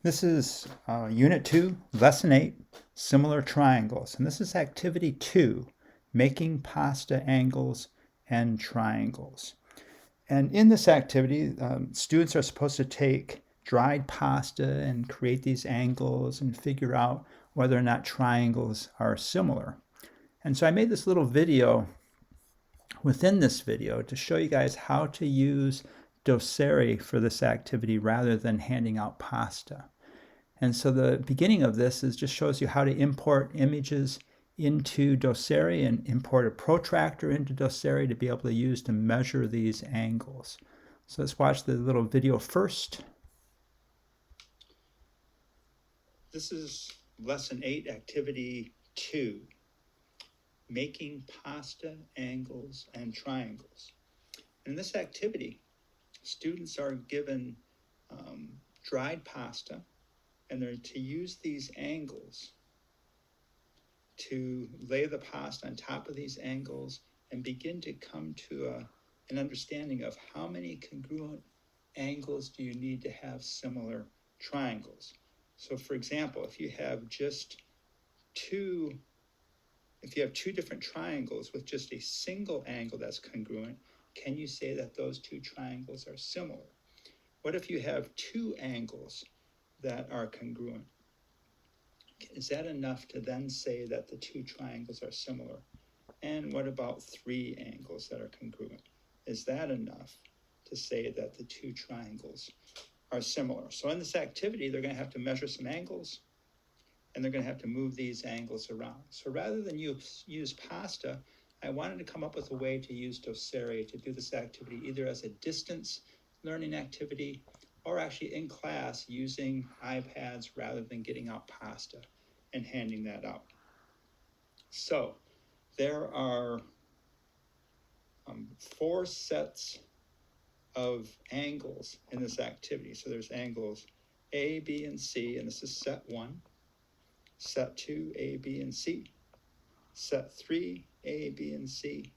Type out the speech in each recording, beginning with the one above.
This is Unit 2, Lesson 8, Similar Triangles. And this is Activity 2, Making Pasta Angles and Triangles. And in this activity, students are supposed to take dried pasta and create these angles and figure out whether or not triangles are similar. And so I made this little video within this video to show you guys how to use Docere for this activity rather than handing out pasta. And so the beginning of this just shows you how to import images into Docere and import a protractor into Docere to be able to use to measure these angles. So let's watch the little video first. This is Lesson 8, Activity 2, Making Pasta Angles and Triangles. In this activity, students are given dried pasta, and they're to use these angles to lay the pasta on top of these angles and begin to come to an understanding of how many congruent angles do you need to have similar triangles. So for example, if you have two different triangles with just a single angle that's congruent, can you say that those two triangles are similar? What if you have two angles that are congruent? Is that enough to then say that the two triangles are similar? And what about three angles that are congruent? Is that enough to say that the two triangles are similar? So in this activity, they're going to have to measure some angles, and they're going to have to move these angles around. So rather than use pasta, I wanted to come up with a way to use Docere to do this activity either as a distance learning activity or actually in class using iPads rather than getting out pasta and handing that out. So there are 4 sets of angles in this activity. So there's angles A, B, and C, and this is set 1. Set 2, A, B, and C. Set 3, A, B, and C.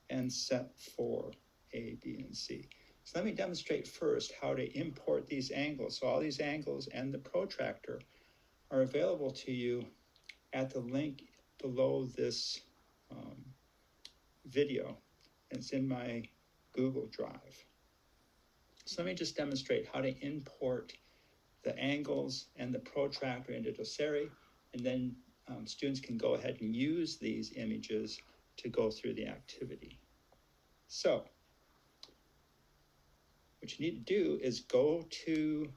And set 4, A, B, and C. So let me demonstrate first how to import these angles. So all these angles and the protractor are available to you at the link below this video. It's in my Google Drive. So let me just demonstrate how to import the angles and the protractor into Docere, and then students can go ahead and use these images to go through the activity. So what you need to do is go to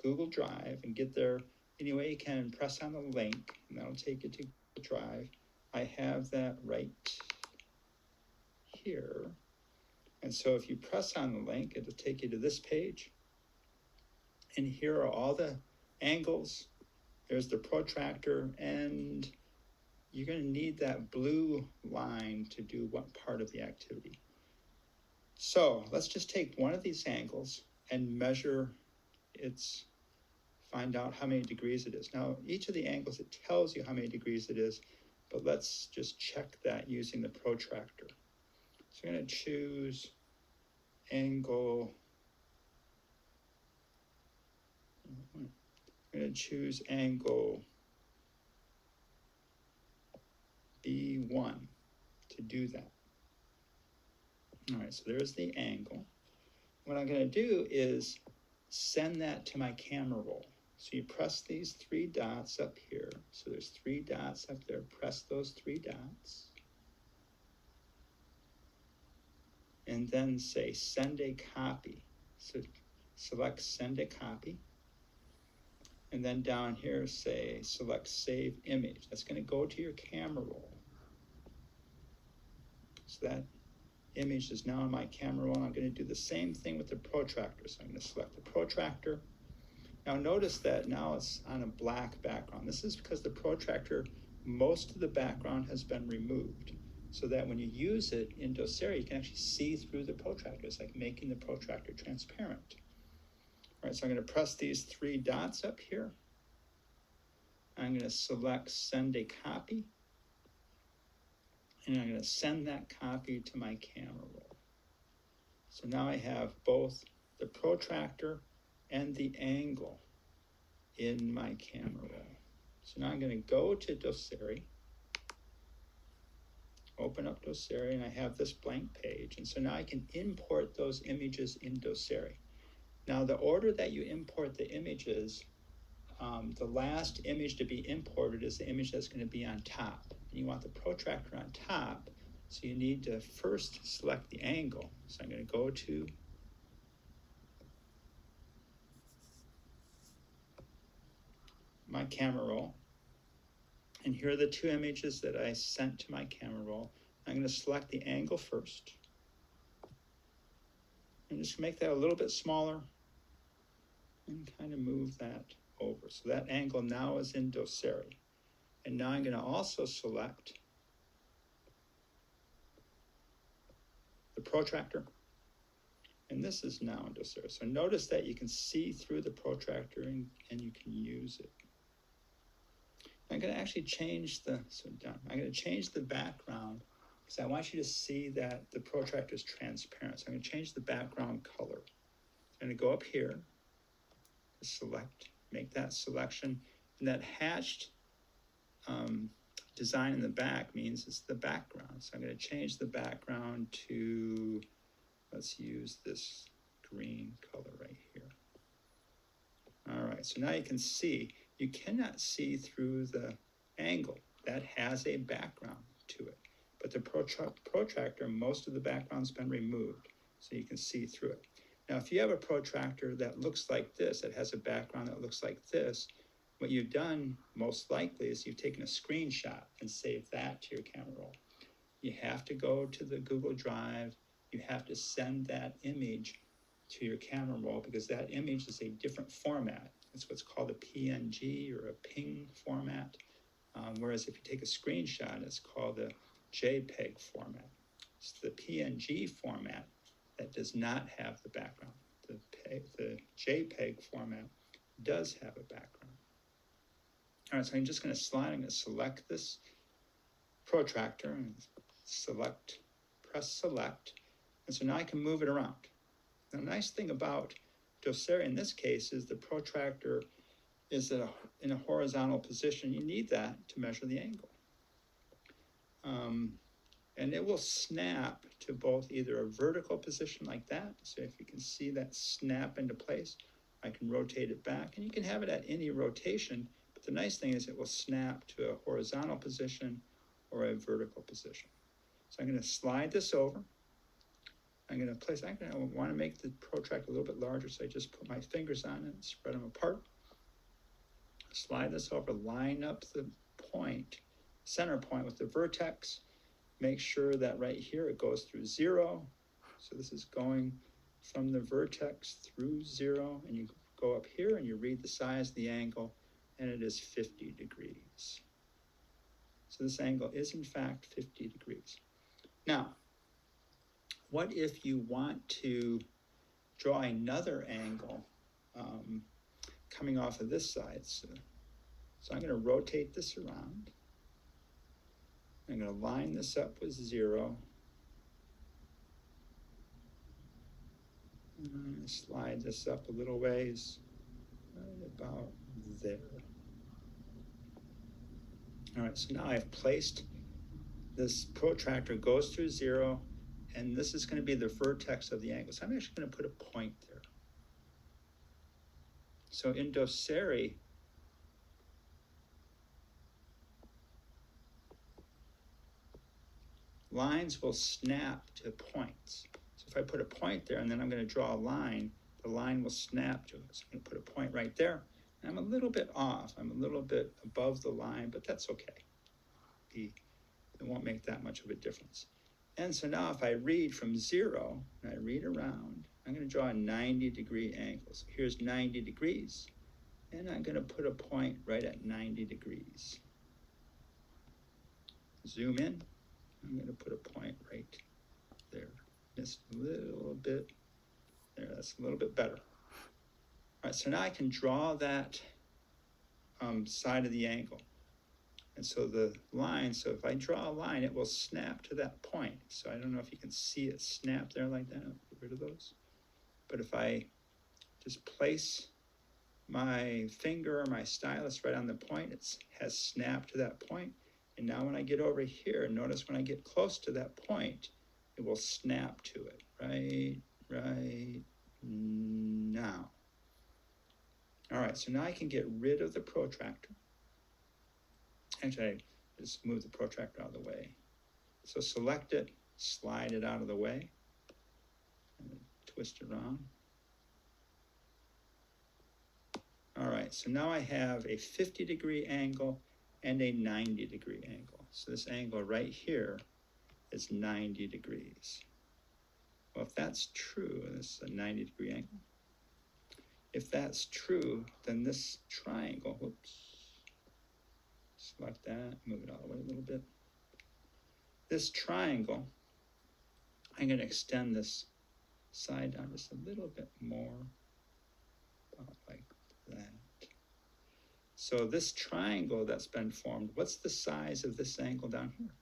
Google Drive and get there any way you can and press on the link, and that'll take you to Google Drive. I have that right here. And so if you press on the link, it'll take you to this page. And here are all the angles. There's the protractor, and you're going to need that blue line to do what part of the activity. So let's just take one of these angles and measure find out how many degrees it is. Now, each of the angles, it tells you how many degrees it is, but let's just check that using the protractor. So I'm going to choose angle B1 to do that. All right, so there's the angle. What I'm going to do is send that to my camera roll. So you press these 3 dots up here. So there's 3 dots up there. Press those 3 dots. And then say send a copy. So select send a copy. And then down here say select save image. That's going to go to your camera roll. So that image is now in my camera roll. I'm going to do the same thing with the protractor. So I'm going to select the protractor. Now notice that now it's on a black background. This is because the protractor, most of the background has been removed, so that when you use it in Docere, you can actually see through the protractor. It's like making the protractor transparent. All right, so I'm going to press these 3 dots up here. I'm going to select send a copy, and I'm going to send that copy to my camera roll. So now I have both the protractor and the angle in my camera roll. So now I'm going to go to Doceri, open up Doceri, and I have this blank page. And so now I can import those images in Doceri. Now the order that you import the images, the last image to be imported is the image that's going to be on top. And you want the protractor on top, so you need to first select the angle. So I'm going to go to my camera roll. And here are the two images that I sent to my camera roll. I'm going to select the angle first. And just make that a little bit smaller and kind of move that over. So that angle now is in Doceri. And now I'm going to also select the protractor. And this is now in Doceri. So notice that you can see through the protractor and you can use it. I'm going to actually change I'm going to change the background because I want you to see that the protractor is transparent. So I'm going to change the background color. I'm going to go up here, select, make that selection, and that hatched design in the back means it's the background. So I'm going to change the background to, let's use this green color right here. All right, so now you can see, you cannot see through the angle. That has a background to it. But the protractor, most of the background's been removed, so you can see through it. Now, if you have a protractor that looks like this, that has a background that looks like this, what you've done most likely is you've taken a screenshot and saved that to your camera roll. You have to go to the Google Drive. You have to send that image to your camera roll because that image is a different format. It's what's called a PNG or a PNG format. Whereas if you take a screenshot, it's called a JPEG format. It's the PNG format that does not have the background. The JPEG format does have a background. All right, so I'm just going to select this protractor and press select. And so now I can move it around. The nice thing about Doceri in this case is the protractor is in a horizontal position. You need that to measure the angle. And it will snap to both either a vertical position like that. So if you can see that snap into place, I can rotate it back. And you can have it at any rotation. But the nice thing is it will snap to a horizontal position or a vertical position. So I'm going to slide this over. I'm going to want to make the protractor a little bit larger, so I just put my fingers on it and spread them apart. Slide this over, line up the center point with the vertex. Make sure that right here it goes through 0. So this is going from the vertex through 0, and you go up here and you read the size of the angle, and it is 50 degrees. So this angle is in fact 50 degrees. Now, what if you want to draw another angle coming off of this side? So I'm going to rotate this around. I'm going to line this up with 0. And I'm going to slide this up a little ways, right about there. All right, so now I've placed this protractor, goes through 0, and this is going to be the vertex of the angle. So I'm actually going to put a point there. So in Doceri, lines will snap to points. So if I put a point there and then I'm going to draw a line, the line will snap to it. So I'm going to put a point right there. And I'm a little bit off. I'm a little bit above the line, but that's okay. It won't make that much of a difference. And so now if I read from 0 and I read around, I'm going to draw a 90-degree angle. So here's 90 degrees. And I'm going to put a point right at 90 degrees. Zoom in. I'm going to put a point right there. Just a little bit there. That's a little bit better. All right, so now I can draw that side of the angle. And so the line, so if I draw a line, it will snap to that point. So I don't know if you can see it snap there like that. I'll get rid of those. But if I just place my finger or my stylus right on the point. It has snapped to that point. And now when I get over here, notice when I get close to that point, it will snap to it, right now. All right, so now I can get rid of the protractor. Actually, I just move the protractor out of the way. So select it, slide it out of the way, and then twist it around. All right, so now I have a 50-degree angle and a 90-degree angle. So this angle right here is 90 degrees. Well, if that's true, this is a 90-degree angle. If that's true, then this triangle, whoops, select that, move it out of the way a little bit. This triangle, I'm going to extend this side down just a little bit more, about like that. So this triangle that's been formed, what's the size of this angle down here?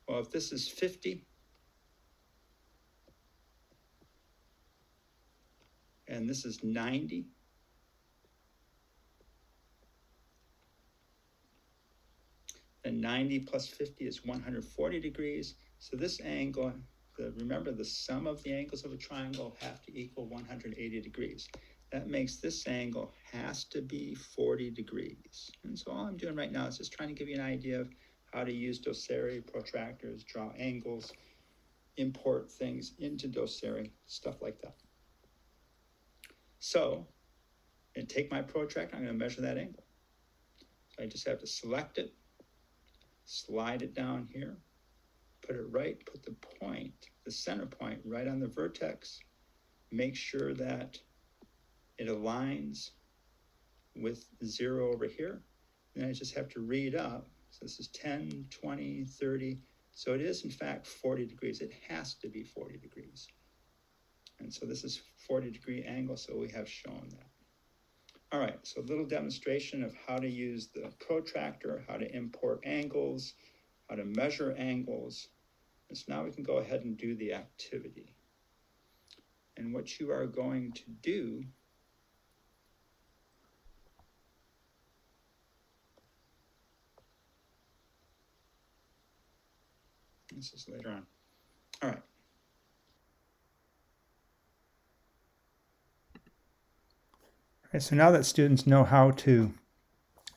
Well, if this is 50, and this is 90, then 90 plus 50 is 140 degrees. So this angle, remember the sum of the angles of a triangle have to equal 180 degrees. That makes this angle has to be 40 degrees. And so all I'm doing right now is just trying to give you an idea of how to use Docere protractors, draw angles, import things into Docere, stuff like that. So, and take my protractor, I'm going to measure that angle. So I just have to select it, slide it down here, put the point, the center point right on the vertex, make sure that it aligns with 0 over here. And I just have to read up. So this is 10, 20, 30. So it is in fact 40 degrees. It has to be 40 degrees. And so this is 40-degree angle, so we have shown that. All right, so a little demonstration of how to use the protractor, how to import angles, how to measure angles. And so now we can go ahead and do the activity. And what you are going to do this is later on. All right. All right, so now that students know how to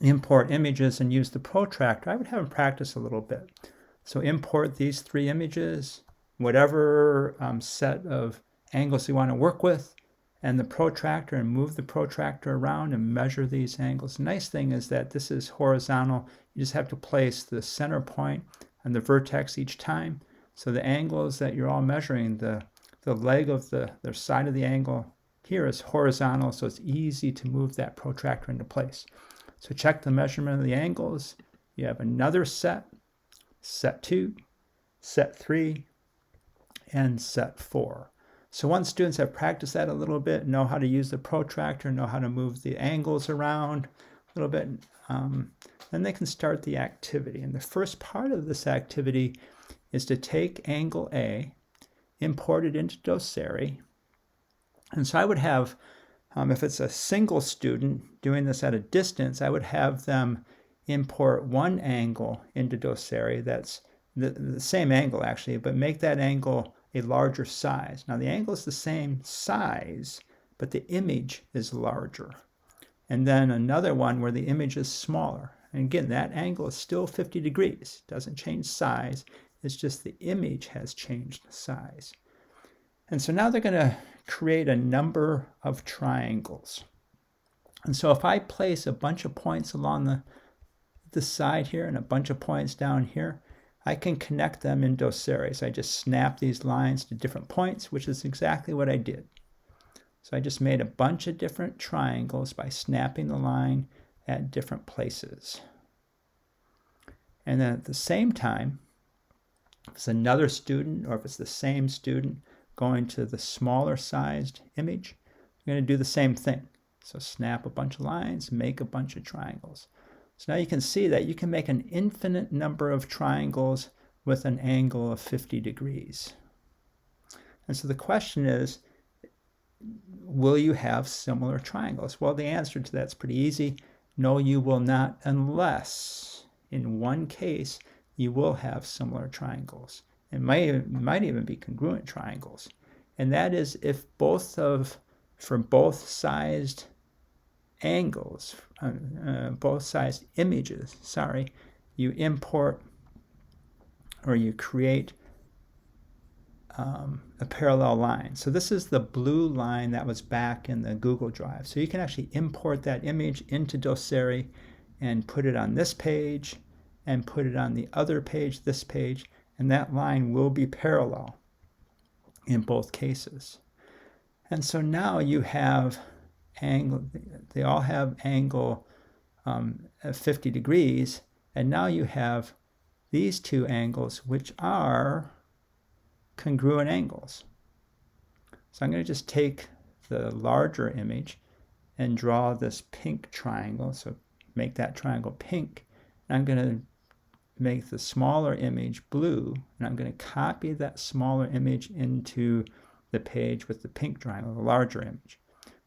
import images and use the protractor, I would have them practice a little bit. So import these 3 images, whatever set of angles you want to work with, and the protractor, and move the protractor around and measure these angles. The nice thing is that this is horizontal. You just have to place the center point on the vertex each time. So the angles that you're all measuring, the leg of the side of the angle here is horizontal, so it's easy to move that protractor into place. So check the measurement of the angles. You have another set 2, set 3, and set 4. So once students have practiced that a little bit, know how to use the protractor, know how to move the angles around a little bit, then they can start the activity. And the first part of this activity is to take angle A, import it into Docere. And so I would have, if it's a single student doing this at a distance, I would have them import one angle into Docere that's the same angle actually, but make that angle a larger size. Now the angle is the same size, but the image is larger. And then another one where the image is smaller. And again, that angle is still 50 degrees. It doesn't change size. It's just the image has changed size. And so now they're going to create a number of triangles. And so if I place a bunch of points along the side here and a bunch of points down here, I can connect them in Docere. So I just snap these lines to different points, which is exactly what I did. So I just made a bunch of different triangles by snapping the line at different places. And then at the same time, if it's another student or if it's the same student going to the smaller sized image, I'm going to do the same thing. So snap a bunch of lines, make a bunch of triangles. So now you can see that you can make an infinite number of triangles with an angle of 50 degrees. And so the question is, will you have similar triangles? Well, the answer to that's pretty easy. No, you will not, unless in one case you will have similar triangles. It might even be congruent triangles. And that is if for both sized angles, both sized images, you import or you create a parallel line. So this is the blue line that was back in the Google Drive. So you can actually import that image into Doceri and put it on this page and put it on the other page, this page, and that line will be parallel in both cases. And so now you have angle, they all have angle at 50 degrees, and now you have these two angles which are congruent angles. So I'm going to just take the larger image and draw this pink triangle. So make that triangle pink. And I'm going to make the smaller image blue. And I'm going to copy that smaller image into the page with the pink triangle, the larger image.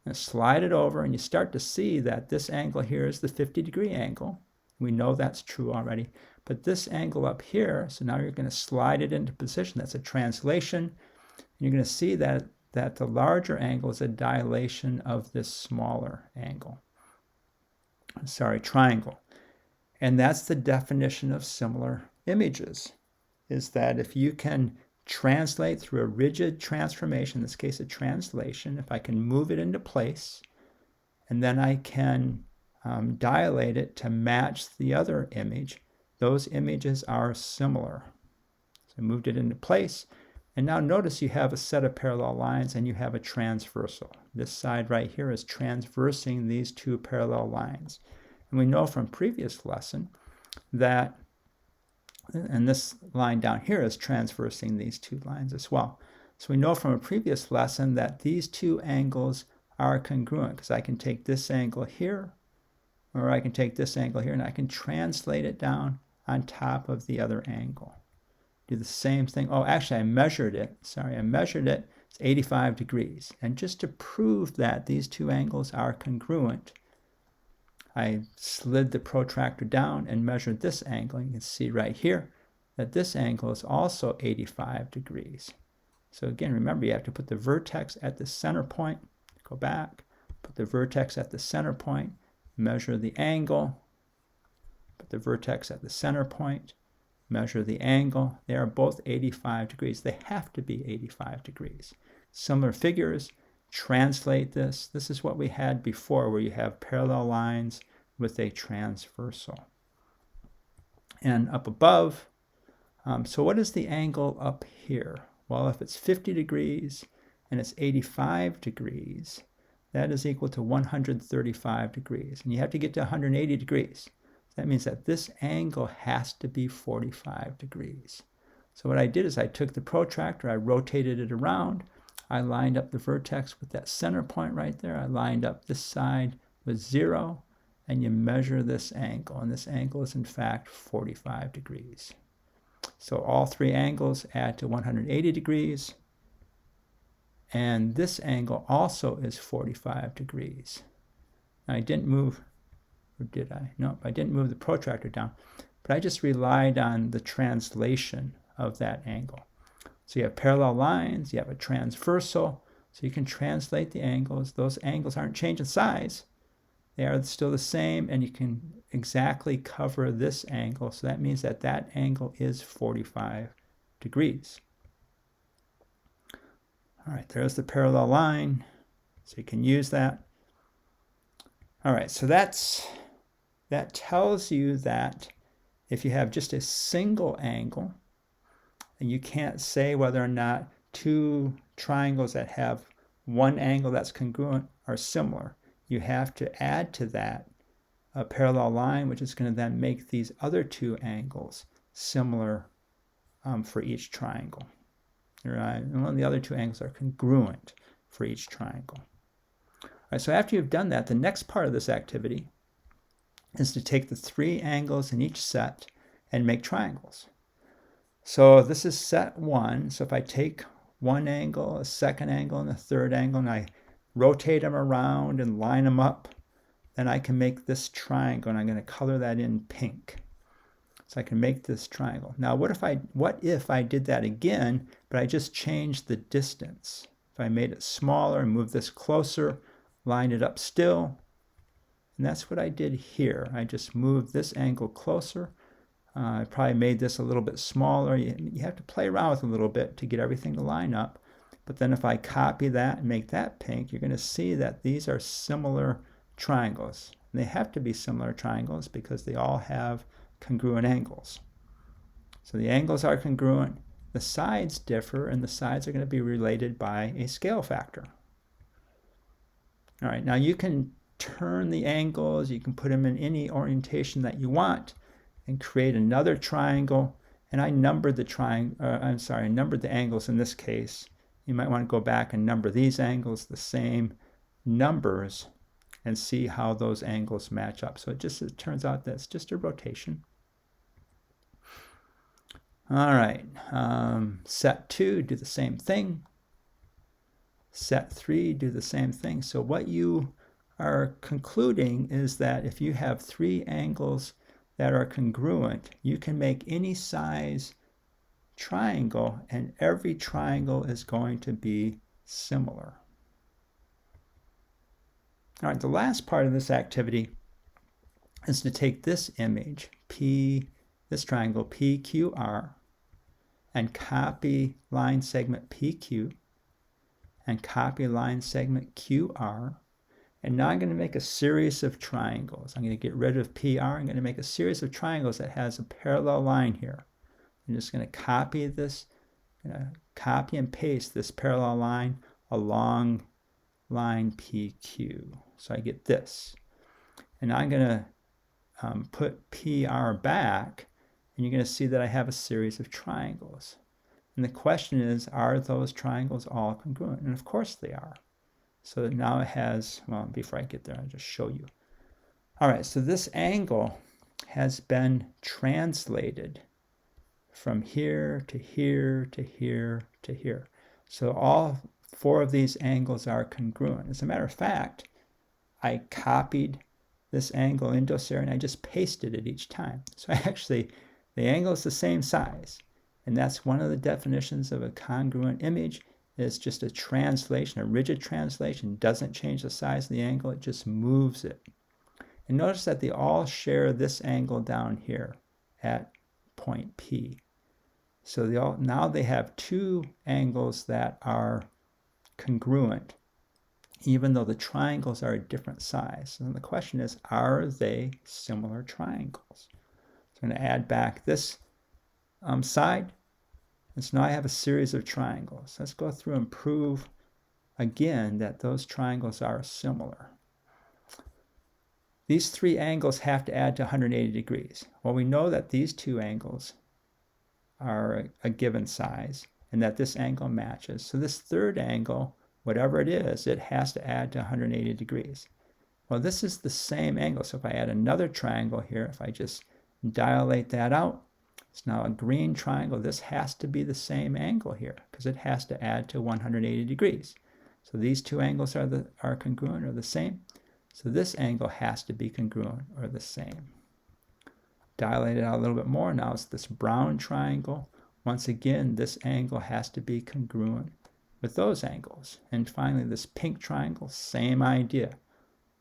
And slide it over, and you start to see that this angle here is the 50-degree angle. We know that's true already. But this angle up here, so now you're going to slide it into position. That's a translation. You're going to see that the larger angle is a dilation of this smaller triangle. And that's the definition of similar images, is that if you can translate through a rigid transformation, in this case a translation, if I can move it into place, and then I can dilate it to match the other image, those images are similar. So I moved it into place, and now notice you have a set of parallel lines and you have a transversal. This side right here is transversing these two parallel lines. And we know from previous lesson that, and this line down here is transversing these two lines as well. So we know from a previous lesson that these two angles are congruent, because I can take this angle here, or I can take this angle here, and I can translate it down on top of the other angle. Do the same thing. Oh, actually, I measured it. Sorry, I measured it. It's 85 degrees. And just to prove that these two angles are congruent, I slid the protractor down and measured this angle. You can see right here that this angle is also 85 degrees. So again, remember, you have to put the vertex at the center point. Go back, put the vertex at the center point, measure the angle, put the vertex at the center point, measure the angle. They are both 85 degrees. They have to be 85 degrees. Similar figures, translate this. This is what we had before, where you have parallel lines with a transversal. And up above, so what is the angle up here? Well, if it's 50 degrees and it's 85 degrees, that is equal to 135 degrees. And you have to get to 180 degrees. That means that this angle has to be 45 degrees. So what I did is I took the protractor, I rotated it around, I lined up the vertex with that center point right there, I lined up this side with 0, and you measure this angle, and this angle is in fact 45 degrees. So all three angles add to 180 degrees, and this angle also is 45 degrees. Now I didn't move, or did I? No, I didn't move the protractor down, but I just relied on the translation of that angle. So you have parallel lines, you have a transversal, so you can translate the angles. Those angles aren't changing size. They are still the same, and you can exactly cover this angle. So that means that that angle is 45 degrees. All right, there's the parallel line. So you can use that. All right, so that tells you that if you have just a single angle, and you can't say whether or not two triangles that have one angle that's congruent are similar. You have to add to that a parallel line, which is going to then make these other two angles similar for each triangle. Right? And one of the other two angles are congruent for each triangle. All right, so after you've done that, the next part of this activity is to take the three angles in each set and make triangles. So this is set 1. So if I take one angle, a second angle, and a third angle, and I rotate them around and line them up, then I can make this triangle, and I'm going to color that in pink. So I can make this triangle. Now, what if I did that again, but I just changed the distance? If I made it smaller and moved this closer, line it up still, and that's what I did here. I just moved this angle closer. I probably made this a little bit smaller. You have to play around with it a little bit to get everything to line up. But then if I copy that and make that pink, you're going to see that these are similar triangles. And they have to be similar triangles because they all have congruent angles. So the angles are congruent. The sides differ, and the sides are going to be related by a scale factor. All right, now you can turn the angles. You can put them in any orientation that you want and create another triangle. And I numbered the numbered the angles in this case. You might want to go back and number these angles the same numbers and see how those angles match up. So it turns out that it's just a rotation. All right, set 2, do the same thing. Set 3, do the same thing. So what you are concluding is that if you have 3 angles that are congruent, you can make any size triangle, and every triangle is going to be similar. All right, the last part of this activity is to take this image, this triangle PQR, and copy line segment PQ, and copy line segment QR. And now I'm going to make a series of triangles. I'm going to get rid of PR. I'm going to make a series of triangles that has a parallel line here. I'm just going to copy this, copy and paste this parallel line along line PQ. So I get this. And I'm going to put PR back, and you're going to see that I have a series of triangles. And the question is, are those triangles all congruent? And of course they are. So now it has, well, before I get there, I'll just show you. All right, so this angle has been translated from here to here to here to here. So all 4 of these angles are congruent. As a matter of fact, I copied this angle into here and I just pasted it each time. So actually, the angle is the same size. And that's one of the definitions of a congruent image. It's just a translation, a rigid translation. Doesn't change the size of the angle, it just moves it. And notice that they all share this angle down here at point P. So now they have 2 angles that are congruent, even though the triangles are a different size. And the question is, are they similar triangles? So I'm going to add back this side. And so now I have a series of triangles. Let's go through and prove again that those triangles are similar. These 3 angles have to add to 180 degrees. Well, we know that these 2 angles are a given size and that this angle matches. So this third angle, whatever it is, it has to add to 180 degrees. Well, this is the same angle. So if I add another triangle here, if I just dilate that out, it's now a green triangle. This has to be the same angle here because it has to add to 180 degrees. So these 2 angles are congruent or the same. So this angle has to be congruent or the same. Dilate it out a little bit more. Now it's this brown triangle. Once again, this angle has to be congruent with those angles. And finally, this pink triangle, same idea.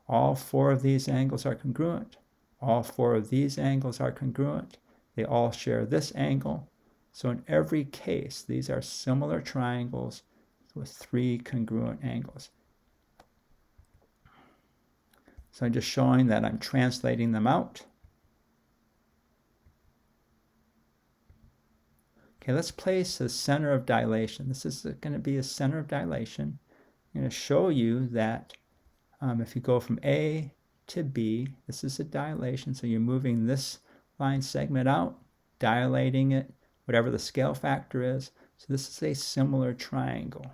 All 4 of these angles are congruent. All 4 of these angles are congruent. They all share this angle. So in every case, these are similar triangles with 3 congruent angles. So I'm just showing that I'm translating them out. Okay, let's place a center of dilation. This is going to be a center of dilation. I'm going to show you that if you go from A to B, this is a dilation. So you're moving this line segment out, dilating it, whatever the scale factor is. So this is a similar triangle.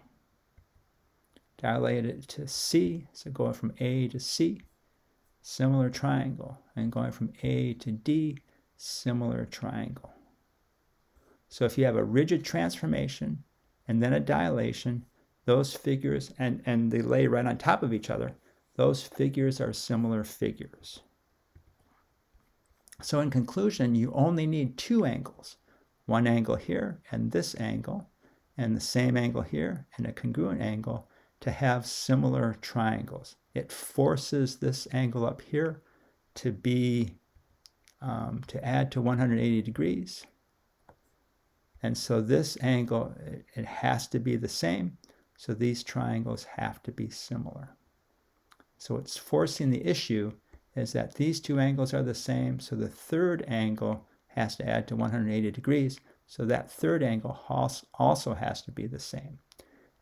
Dilate it to C, so going from A to C, similar triangle. And going from A to D, similar triangle. So if you have a rigid transformation and then a dilation, those figures, and they lay right on top of each other, those figures are similar figures. So in conclusion, you only need two angles, one angle here and this angle, and the same angle here and a congruent angle to have similar triangles. It forces this angle up here to be, to add to 180 degrees. And so this angle, it has to be the same. So these triangles have to be similar. So it's forcing the issue is that these two angles are the same. So the third angle has to add to 180 degrees. So that third angle also has to be the same.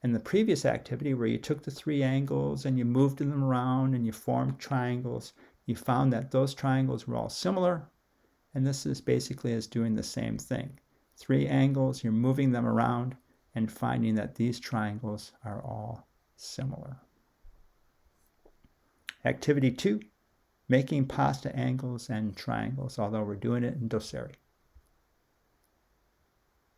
In the previous activity where you took the three angles and you moved them around and you formed triangles, you found that those triangles were all similar. And this is basically as doing the same thing. Three angles, you're moving them around and finding that these triangles are all similar. Activity 2, making pasta angles and triangles, although we're doing it in Docere.